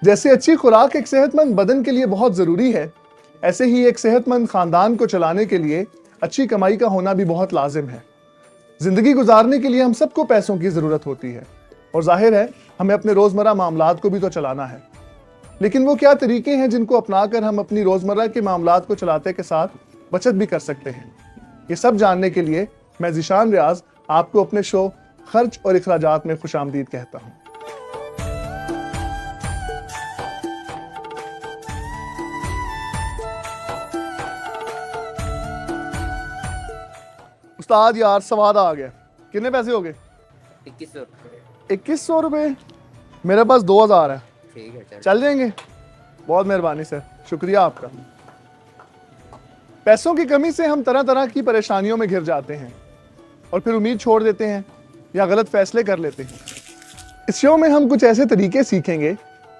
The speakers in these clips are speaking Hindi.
जैसे अच्छी खुराक एक सेहतमंद बदन के लिए बहुत ज़रूरी है, ऐसे ही एक सेहतमंद ख़ानदान को चलाने के लिए अच्छी कमाई का होना भी बहुत लाजिम है। ज़िंदगी गुजारने के लिए हम सबको पैसों की ज़रूरत होती है और जाहिर है हमें अपने रोज़मर्रा मामलात को भी तो चलाना है। लेकिन वो क्या तरीके हैं जिनको अपनाकर हम अपनी रोज़मर्रा के मामलात को चलाते के साथ बचत भी कर सकते हैं? ये सब जानने के लिए मैं ज़ीशान रियाज़ आपको अपने शो खर्च और इखराजात में खुशामदीद कहता हूँ। उस्ताद यार सवाद आ गया। कितने पैसे हो गए? 2100। 2100 रुपये? मेरे पास 2000 है। ठीक है चल जाएंगे? बहुत मेहरबानी सर, शुक्रिया आपका। पैसों की कमी से हम तरह तरह की परेशानियों में घिर जाते हैं और फिर उम्मीद छोड़ देते हैं या गलत फैसले कर लेते हैं। इस शो में हम कुछ ऐसे तरीके सीखेंगे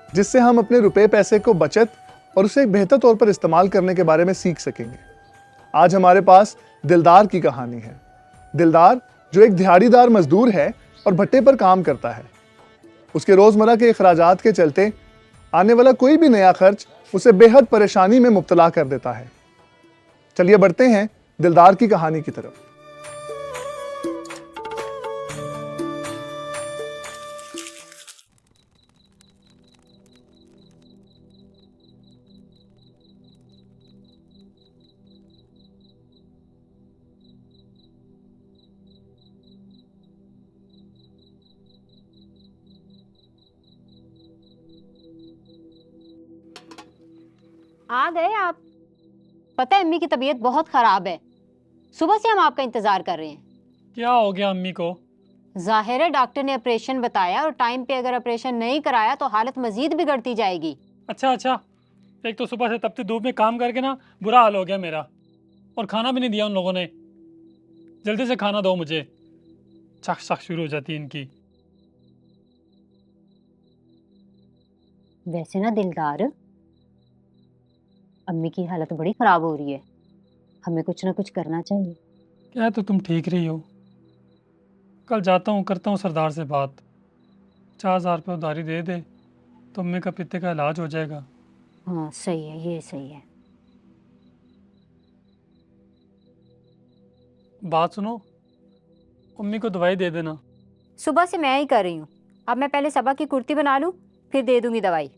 जिससे हम अपने रुपए पैसे को बचत और उसे एक बेहतर तौर पर इस्तेमाल करने के बारे में सीख सकेंगे। आज हमारे पास दिलदार की कहानी है। दिलदार जो एक दिहाड़ीदार मजदूर है और भट्टे पर काम करता है। उसके रोज़मर्रा के अखराजात के चलते आने वाला कोई भी नया खर्च उसे बेहद परेशानी में मुब्तला कर देता है। चलिए बढ़ते हैं दिलदार की कहानी की तरफ। आ गए आप? पता है अम्मी की तबीयत बहुत खराब है। सुबह से हम आपका इंतजार कर रहे हैं। क्या हो गया अम्मी को? जाहिर है डॉक्टर ने ऑपरेशन बताया और टाइम पे अगर ऑपरेशन नहीं कराया तो हालत मजीद बिगड़ती जाएगी। अच्छा, एक तो सुबह से तपती धूप में काम करके ना बुरा हाल हो गया मेरा, और खाना भी नहीं दिया उन लोगों ने। जल्दी से खाना दो मुझे, चख चख शुरू हो जाती है इनकी। वैसे ना दिलदार, अम्मी की हालत बड़ी खराब हो रही है, हमें कुछ ना कुछ करना चाहिए। क्या तो तुम ठीक रही हो? कल जाता हूँ, करता हूँ सरदार से बात। 4000 रुपये उधारी दे दे तो अम्मी का पित्ते का इलाज हो जाएगा। हाँ सही है, ये सही है। बात सुनो, अम्मी को दवाई दे देना। सुबह से मैं ही कर रही हूँ। अब मैं पहले सबा की कुर्ती बना लूँ, फिर दे दूंगी दवाई।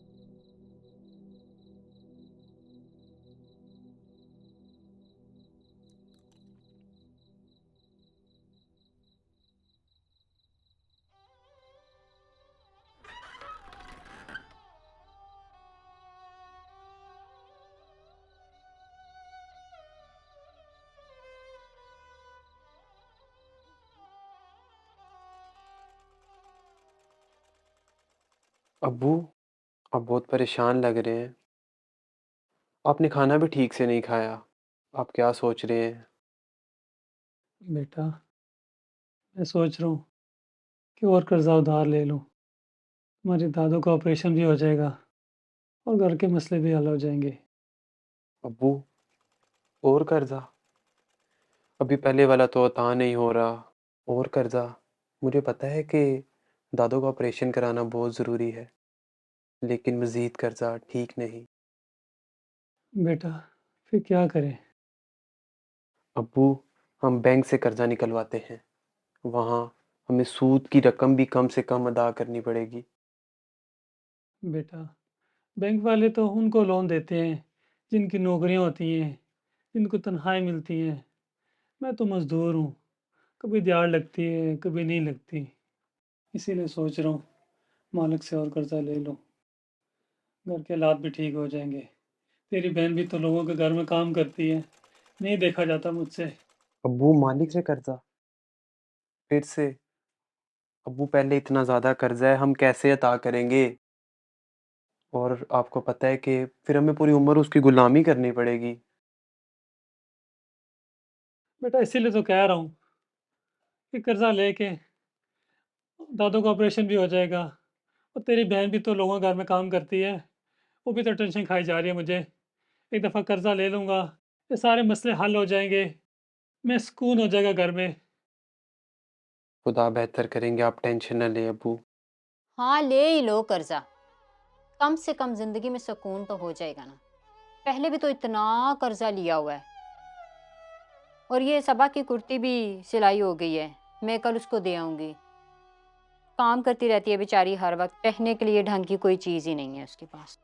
अब्बू, आप बहुत परेशान लग रहे हैं। आपने खाना भी ठीक से नहीं खाया। आप क्या सोच रहे हैं? बेटा, मैं सोच रहा हूँ कि और कर्जा उधार ले लूँ। हमारे दादू का ऑपरेशन भी हो जाएगा और घर के मसले भी हल हो जाएंगे। अब्बू, और कर्जा? अभी पहले वाला तो अता नहीं हो रहा। और कर्जा? मुझे पता है कि दादू का ऑपरेशन कराना बहुत ज़रूरी है, लेकिन मज़ीद कर्जा ठीक नहीं। बेटा, फिर क्या करें? अब्बू, हम बैंक से कर्जा निकलवाते हैं। वहाँ हमें सूद की रकम भी कम से कम अदा करनी पड़ेगी। बेटा, बैंक वाले तो उनको लोन देते हैं जिनकी नौकरियां होती हैं, जिनको तनख्वाहें मिलती हैं। मैं तो मज़दूर हूँ, कभी दिहाड़ लगती है कभी नहीं लगती। इसीलिए सोच रहा हूँ मालिक से और कर्जा ले लूँ, घर के हालात भी ठीक हो जाएंगे। तेरी बहन भी तो लोगों के घर में काम करती है, नहीं देखा जाता मुझसे। अब्बू, मालिक से कर्जा? फिर से? अब्बू, पहले इतना ज़्यादा कर्जा है, हम कैसे अता करेंगे? और आपको पता है कि फिर हमें पूरी उम्र उसकी गुलामी करनी पड़ेगी। बेटा, इसीलिए तो कह रहा हूँ कि कर्जा लेके दादू का ऑपरेशन भी हो जाएगा, और तेरी बहन भी तो लोगों के घर में काम करती है, वो भी तो टेंशन खाई जा रही है मुझे। एक दफ़ा कर्जा ले लूँगा, ये सारे मसले हल हो जाएंगे, मैं सुकून हो जाएगा घर में। खुदा बेहतर करेंगे, आप टेंशन न लें अब्बू। हाँ ले ही लो कर्जा। कम से कम जिंदगी में सुकून तो हो जाएगा ना। पहले भी तो इतना कर्जा लिया हुआ है। और ये सबा की कुर्ती भी सिलाई हो गई है, मैं कल उसको दे आऊंगी। काम करती रहती है बेचारी हर वक्त, पहनने के लिए ढंग की कोई चीज ही नहीं है उसके पास।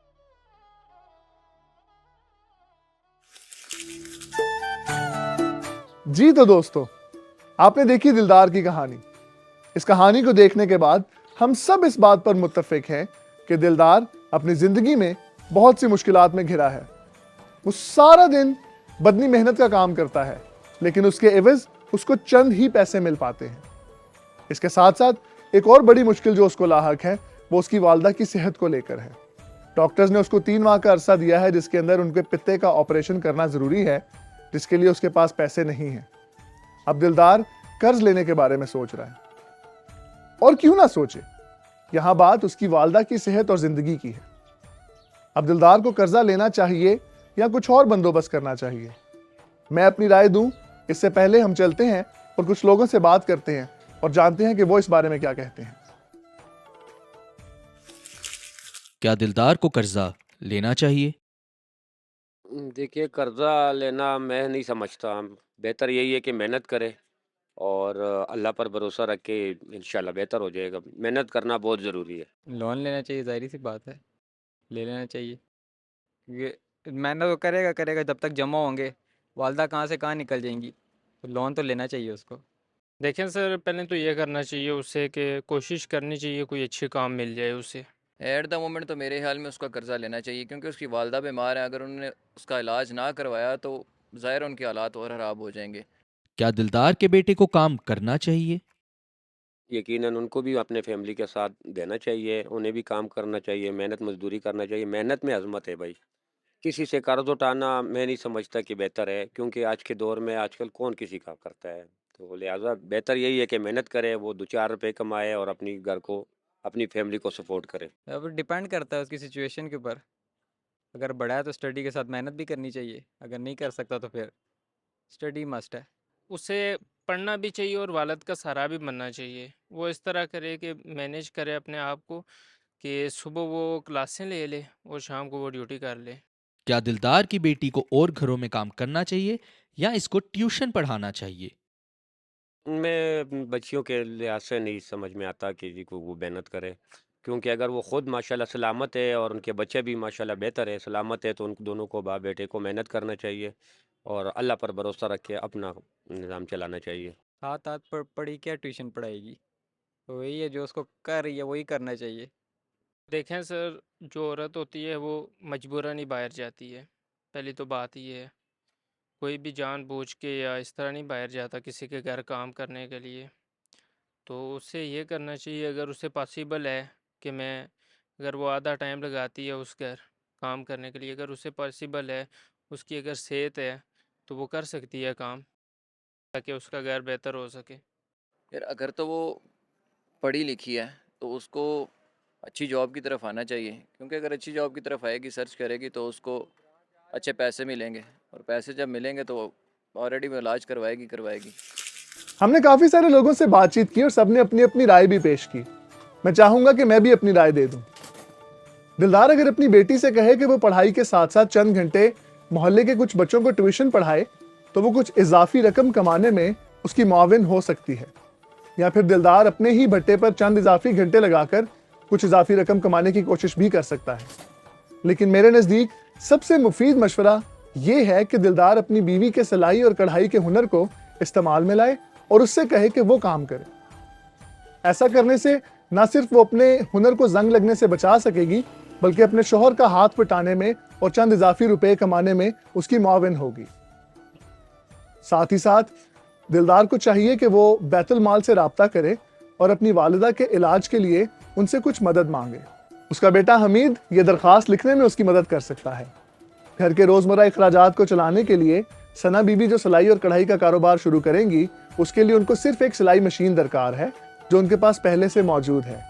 जी तो दोस्तों, आपने देखी दिलदार की कहानी। इस कहानी को देखने के बाद हम सब इस बात पर मुत्तफिक हैं कि दिलदार अपनी जिंदगी में बहुत सी मुश्किलात में घिरा है। वो सारा दिन बदनी मेहनत का काम करता है, लेकिन उसके एवज उसको चंद ही पैसे मिल पाते हैं। इसके साथ साथ एक और बड़ी मुश्किल जो उसको लाहक है, वो उसकी वालदा की सेहत को लेकर है। डॉक्टर्स ने उसको 3 माह का अरसा दिया है, जिसके अंदर उनके पित्ते का ऑपरेशन करना जरूरी है, जिसके लिए उसके पास पैसे नहीं हैं। अब दिलदार कर्ज लेने के बारे में सोच रहा है, और क्यों ना सोचे, यहां बात उसकी वालदा की सेहत और जिंदगी की है। अब दिलदार को कर्जा लेना चाहिए या कुछ और बंदोबस्त करना चाहिए? मैं अपनी राय दूं इससे पहले हम चलते हैं और कुछ लोगों से बात करते हैं और जानते हैं कि वो इस बारे में क्या कहते हैं। क्या दिलदार को कर्जा लेना चाहिए? देखिए, कर्ज़ा लेना मैं नहीं समझता। बेहतर यही है कि मेहनत करे और अल्लाह पर भरोसा रख के इंशाल्लाह बेहतर हो जाएगा। मेहनत करना बहुत ज़रूरी है। लोन लेना चाहिए, ज़ाहिर सी बात है, ले लेना चाहिए। क्योंकि मेहनत वो करेगा करेगा जब तक जमा होंगे, वालदा कहाँ से कहाँ निकल जाएंगी, तो लोन तो लेना चाहिए उसको। देखें सर, पहले तो ये करना चाहिए उसे कि कोशिश करनी चाहिए कोई अच्छी काम मिल जाए उसे। एट द मोमेंट तो मेरे ख्याल में उसका कर्ज़ा लेना चाहिए, क्योंकि उसकी वालदा बीमार है। अगर उन्होंने उसका इलाज ना करवाया तो ज़ाहिर है उनके हालात और ख़राब हो जाएंगे। क्या दिलदार के बेटे को काम करना चाहिए? यकीनन उनको भी अपने फैमिली के साथ देना चाहिए, उन्हें भी काम करना चाहिए, मेहनत मज़दूरी करना चाहिए। मेहनत में अज़मत है भाई। किसी से कर्ज़ उठाना मैं नहीं समझता कि बेहतर है, क्योंकि आज के दौर में आजकल कौन किसी का करता है। तो लिहाज़ा बेहतर यही है कि मेहनत करे, वो 2-4 रुपए कमाए और अपनी घर को, अपनी फैमिली को सपोर्ट करे। अब डिपेंड करता है उसकी सिचुएशन के ऊपर। अगर बड़ा है तो स्टडी के साथ मेहनत भी करनी चाहिए, अगर नहीं कर सकता तो फिर स्टडी मस्ट है। उसे पढ़ना भी चाहिए और वालिद का सहारा भी बनना चाहिए। वो इस तरह करे कि मैनेज करे अपने आप को, कि सुबह वो क्लासें ले ले और शाम को वो ड्यूटी कर ले। क्या दिलदार की बेटी को और घरों में काम करना चाहिए या इसको ट्यूशन पढ़ाना चाहिए? मैं बच्चियों के लिहाज से नहीं समझ में आता कि जी को वो मेहनत करे, क्योंकि अगर वो खुद माशाल्लाह सलामत है और उनके बच्चे भी माशाल्लाह बेहतर है, सलामत है, तो उन दोनों को बाप बेटे को मेहनत करना चाहिए और अल्लाह पर भरोसा रख के अपना निज़ाम चलाना चाहिए। हाथ हाथ पढ़ी क्या ट्यूशन पढ़ाएगी, तो वही है जो उसको कर रही है वही करना चाहिए। देखें सर, जो औरत होती है वो मजबूरन ही बाहर जाती है। पहली तो बात ये है, कोई भी जानबूझ के या इस तरह नहीं बाहर जाता किसी के घर काम करने के लिए। तो उसे ये करना चाहिए, अगर उसे पॉसिबल है कि मैं, अगर वो आधा टाइम लगाती है उस घर काम करने के लिए, अगर उसे पॉसिबल है, उसकी अगर सेहत है, तो वो कर सकती है काम, ताकि उसका घर बेहतर हो सके। यार अगर तो वो पढ़ी लिखी है तो उसको अच्छी जॉब की तरफ आना चाहिए, क्योंकि अगर अच्छी जॉब की तरफ आएगी, सर्च करेगी, तो उसको अच्छे पैसे मिलेंगे, और पैसे जब मिलेंगे तो ऑलरेडी वो इलाज करवाएगी। हमने काफी सारे लोगों से बातचीत की और सबने अपनी अपनी राय भी पेश की। मैं चाहूंगा कि मैं भी अपनी राय दे दूं। दिलदार अगर अपनी बेटी से कहे कि वो पढ़ाई के साथ साथ चंद घंटे मोहल्ले के कुछ बच्चों को ट्यूशन पढ़ाए, तो वो कुछ इजाफी रकम कमाने में उसकी मुआविन हो सकती है। या फिर दिलदार अपने ही भट्टे पर चंद इजाफी घंटे लगाकर कुछ इजाफी रकम कमाने की कोशिश भी कर सकता है। लेकिन मेरे नजदीक सबसे मुफीद मशवरा ये है कि दिलदार अपनी बीवी के सिलाई और कढ़ाई के हुनर को इस्तेमाल में लाए और उससे कहे कि वो काम करे। ऐसा करने से न सिर्फ वो अपने हुनर को जंग लगने से बचा सकेगी, बल्कि अपने शोहर का हाथ पिटाने में और चंद इजाफी रुपए कमाने में उसकी मुआविन होगी। साथ ही साथ दिलदार को चाहिए कि वो बैतुल माल से राब्ता करे और अपनी वालिदा के इलाज के लिए उनसे कुछ मदद मांगे। उसका बेटा हमीद ये दरख्वास्त लिखने में उसकी मदद कर सकता है। घर के रोजमर्रा अखराजात को चलाने के लिए सना बीबी जो सिलाई और कढ़ाई का कारोबार शुरू करेंगी, उसके लिए उनको सिर्फ एक सिलाई मशीन दरकार है जो उनके पास पहले से मौजूद है।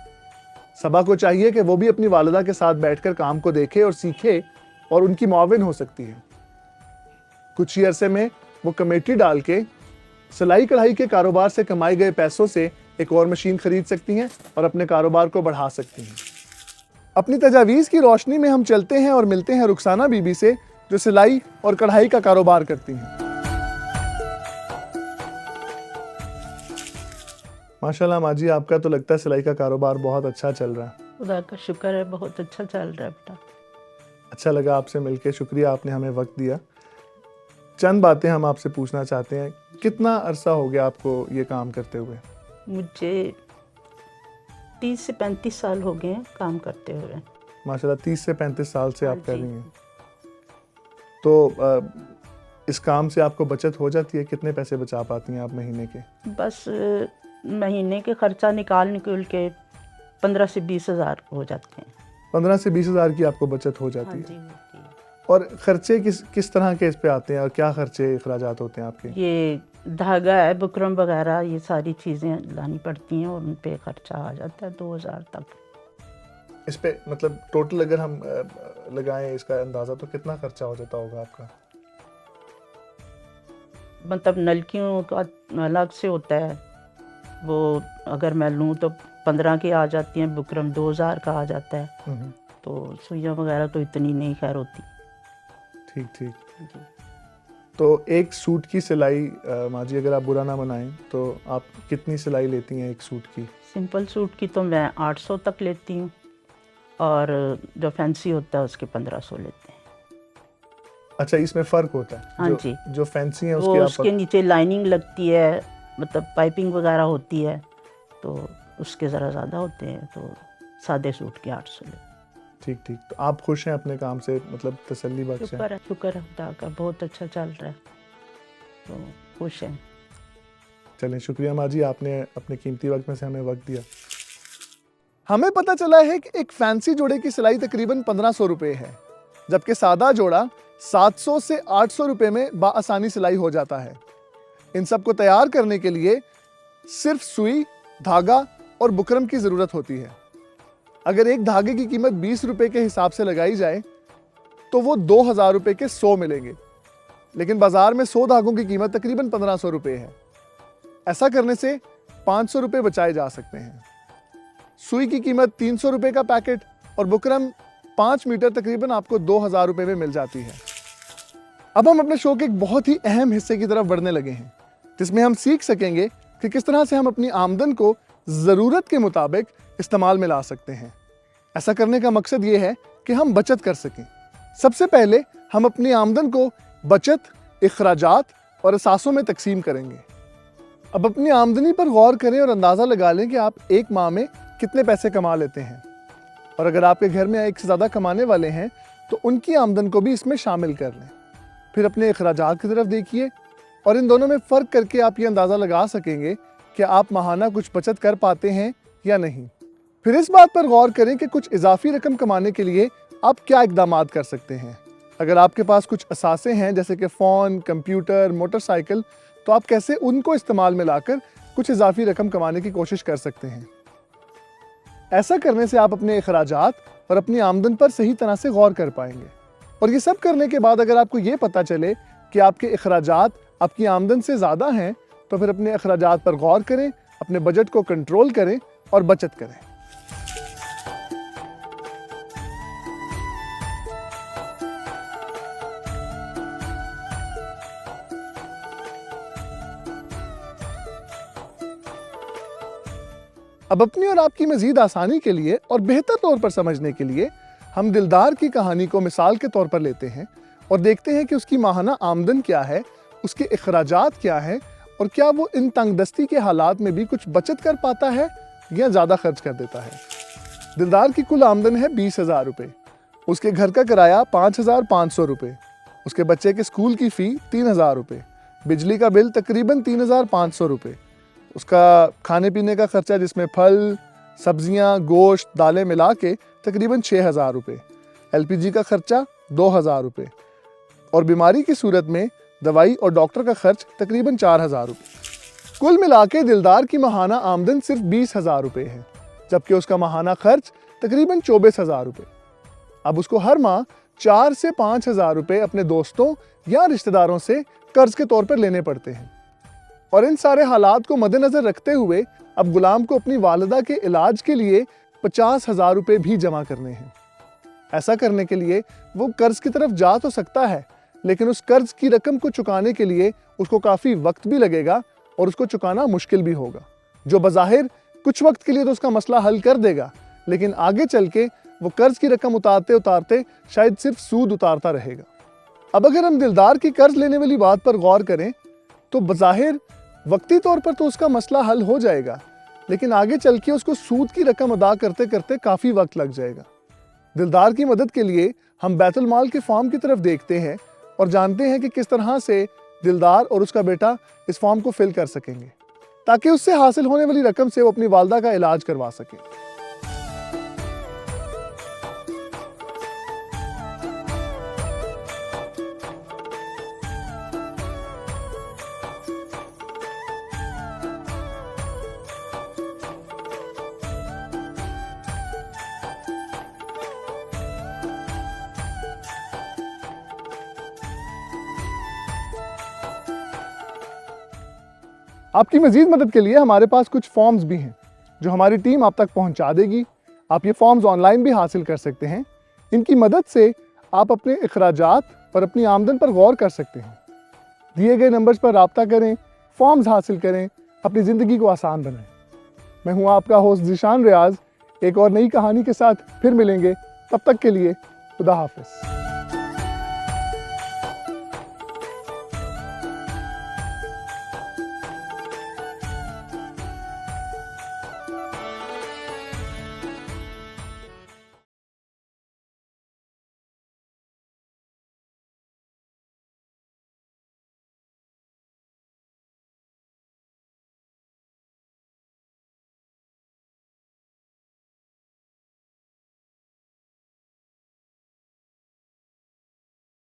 सबा को चाहिए कि वो भी अपनी वालिदा के साथ बैठकर काम को देखे और सीखे और उनकी मुआविन हो सकती है। कुछ ही अरसे में वो कमेटी डाल के सिलाई कढ़ाई के कारोबार से कमाए गए पैसों से एक और मशीन खरीद सकती हैं और अपने कारोबार को बढ़ा सकती हैं। अपनी तजावीज़ की रोशनी में हम चलते हैं और मिलते हैं रुखसाना बीबी से, जो सिलाई और कढ़ाई का कारोबार करती हैं। माशाल्लाह माँ जी, आपका तो लगता है सिलाई का कारोबार बहुत अच्छा चल रहा है। खुदा का शुक्र है, बहुत अच्छा चल रहा है बेटा। अच्छा लगा आपसे मिलके, शुक्रिया आपने हमें वक्त दिया। चंद बातें हम आपसे पूछना चाहते हैं। कितना अरसा हो गया आपको ये काम करते हुए? मुझे 30 से 35 साल हो गए हैं काम करते हुए। माशाल्लाह 30 से 35 साल से हाँ आप कर जी। रही हैं। तो इस काम से आपको बचत हो जाती है? कितने पैसे बचा पाती हैं आप महीने के? बस महीने के खर्चा निकाल के 15 से 20 हज़ार हो जाते हैं। 15 से 20 हज़ार की आपको बचत हो हाँ जाती जी, है। होती है। और खर्चे किस तरह के इस पे आते हैं और क्या खर्चे अखराजात होते हैं आपके? ये धागा है, बुकरम वगैरह, ये सारी चीज़ें लानी पड़ती हैं और उन पे खर्चा आ जाता है 2000 तक। इस पे मतलब टोटल अगर हम लगाएं इसका अंदाज़ा, तो कितना खर्चा हो जाता होगा आपका? मतलब नलकियों का अलग से होता है, वो अगर मैं लूँ तो 15 की आ जाती हैं, बुकरम 2000 का आ जाता है। तो सुइयाँ वगैरह तो इतनी नहीं खैर होती। ठीक ठीक। जी। तो एक सूट की सिलाई माँ जी, अगर आप बुरा ना मनाएं, तो आप कितनी सिलाई लेती हैं एक सूट की? सिंपल सूट की तो मैं 800 तक लेती हूँ और जो फैंसी होता है उसके 1500 लेते हैं। अच्छा, इसमें फ़र्क होता है? हाँ जी। जो फैंसी है वो उसके उसके आप नीचे लाइनिंग लगती है, मतलब पाइपिंग वगैरह होती है, तो उसके ज़रा ज़्यादा होते हैं। तो सादे सूट के 800 लेते हैं। ठीक ठीक। तो आप खुश हैं अपने काम से, मतलब तसल्ली बख्श हैं? शुक्र है खुदा का, बहुत अच्छा चल रहा है, तो खुश हैं। चलें, शुक्रिया माँ जी, आपने अपने कीमती वक्त में से हमें वक्त दिया। हमें पता चला है कि एक फैंसी जोड़े की सिलाई तकरीबन 1500 रुपये है, जबकि सादा जोड़ा 700 से 800 रुपये में बाआसानी सिलाई हो जाता है। इन सब को तैयार करने के लिए सिर्फ सुई, धागा और बुकरम की ज़रूरत होती है। अगर एक धागे की कीमत 20 रुपये के हिसाब से लगाई जाए तो वो 2000 रुपये के 100 मिलेंगे, लेकिन बाजार में 100 धागों की कीमत तकरीबन 1500 रुपये है। ऐसा करने से 500 रुपये बचाए जा सकते हैं। सुई की कीमत 300 रुपये का पैकेट और बुकरम 5 मीटर तकरीबन आपको 2000 रुपये में मिल जाती है। अब हम अपने शो के एक बहुत ही अहम हिस्से की तरफ बढ़ने लगे हैं, जिसमें हम सीख सकेंगे कि किस तरह से हम अपनी आमदन को ज़रूरत के मुताबिक इस्तेमाल में ला सकते हैं। ऐसा करने का मकसद ये है कि हम बचत कर सकें। सबसे पहले हम अपनी आमदन को बचत, इखराजात और असासों में तकसीम करेंगे। अब अपनी आमदनी पर गौर करें और अंदाज़ा लगा लें कि आप एक माह में कितने पैसे कमा लेते हैं, और अगर आपके घर में एक से ज़्यादा कमाने वाले हैं तो उनकी आमदन को भी इसमें शामिल कर लें। फिर अपने अखराजात की तरफ देखिए और इन दोनों में फ़र्क करके आप ये अंदाज़ा लगा सकेंगे कि आप माहाना कुछ बचत कर पाते हैं या नहीं। फिर इस बात पर गौर करें कि कुछ इजाफी रकम कमाने के लिए आप क्या इकदामात कर सकते हैं। अगर आपके पास कुछ असासे हैं जैसे कि फ़ोन, कंप्यूटर, मोटरसाइकिल, तो आप कैसे उनको इस्तेमाल में लाकर कुछ इजाफी रकम कमाने की कोशिश कर सकते हैं। ऐसा करने से आप अपने अखराजात और अपनी आमदन पर सही तरह से गौर कर पाएंगे। और ये सब करने के बाद अगर आपको ये पता चले कि आपके अखराजात आपकी आमदन से ज़्यादा हैं, तो फिर अपने अखराजात पर गौर करें, अपने बजट को कंट्रोल करें और बचत करें। अब अपनी और आपकी मज़ीद आसानी के लिए और बेहतर तौर पर समझने के लिए हम दिलदार की कहानी को मिसाल के तौर पर लेते हैं और देखते हैं कि उसकी माहाना आमदन क्या है, उसके अखराजात क्या हैं और क्या वो इन तंगदस्ती के हालात में भी कुछ बचत कर पाता है या ज़्यादा खर्च कर देता है। दिलदार की कुल आमदन है 20,000 रुपये। उसके घर का किराया 5,500 रुपये, उसके बच्चे के स्कूल की फ़ी 3,000 रुपये, बिजली का बिल तकरीबन 3,500 रुपये, उसका खाने पीने का खर्चा जिसमें फल, सब्जियां, गोश्त, दालें मिला के तकरीबन 6,000 रुपये, LPG का खर्चा 2,000 रुपये और बीमारी की सूरत में दवाई और डॉक्टर का खर्च तकरीबन 4,000 रुपये। कुल मिला के दिलदार की माहाना आमदन सिर्फ 20,000 रुपये है, जबकि उसका माहाना खर्च तकरीबन 24,000 रुपये। अब उसको हर माह 4 से 5,000 रुपये अपने दोस्तों या रिश्तेदारों से कर्ज के तौर पर लेने पड़ते हैं। और इन सारे हालात को मद्देनज़र रखते हुए अब गुलाम को अपनी वालिदा के इलाज के लिए 50,000 रुपये भी जमा करने हैं। ऐसा करने के लिए वो कर्ज की तरफ जा तो सकता है, लेकिन उस कर्ज की रकम को चुकाने के लिए उसको काफ़ी वक्त भी लगेगा और उसको चुकाना मुश्किल भी होगा, जो बज़ाहिर कुछ वक्त के लिए तो उसका मसला हल कर देगा, लेकिन आगे चल के वो कर्ज की रकम उतारते उतारते शायद सिर्फ सूद उतारता रहेगा। अब अगर हम दिलदार की कर्ज लेने वाली बात पर गौर करें तो बज़ाहिर वक्ती तौर पर तो उसका मसला हल हो जाएगा, लेकिन आगे चल के उसको सूद की रकम अदा करते करते काफ़ी वक्त लग जाएगा। दिलदार की मदद के लिए हम बैतुल माल के फॉर्म की तरफ देखते हैं और जानते हैं कि किस तरह से दिलदार और उसका बेटा इस फॉर्म को फिल कर सकेंगे ताकि उससे हासिल होने वाली रकम से वो अपनी वालदा का इलाज करवा सकें। आपकी मज़ीद मदद के लिए हमारे पास कुछ फॉर्म्स भी हैं जो हमारी टीम आप तक पहुंचा देगी। आप ये फॉर्म्स ऑनलाइन भी हासिल कर सकते हैं। इनकी मदद से आप अपने अखराजात और अपनी आमदन पर गौर कर सकते हैं। दिए गए नंबर्स पर राब्ता करें, फॉर्म्स हासिल करें, अपनी ज़िंदगी को आसान बनाएं। मैं हूँ आपका होस्ट ज़ीशान रियाज। एक और नई कहानी के साथ फिर मिलेंगे, तब तक के लिए खुदा हाफ़िज़।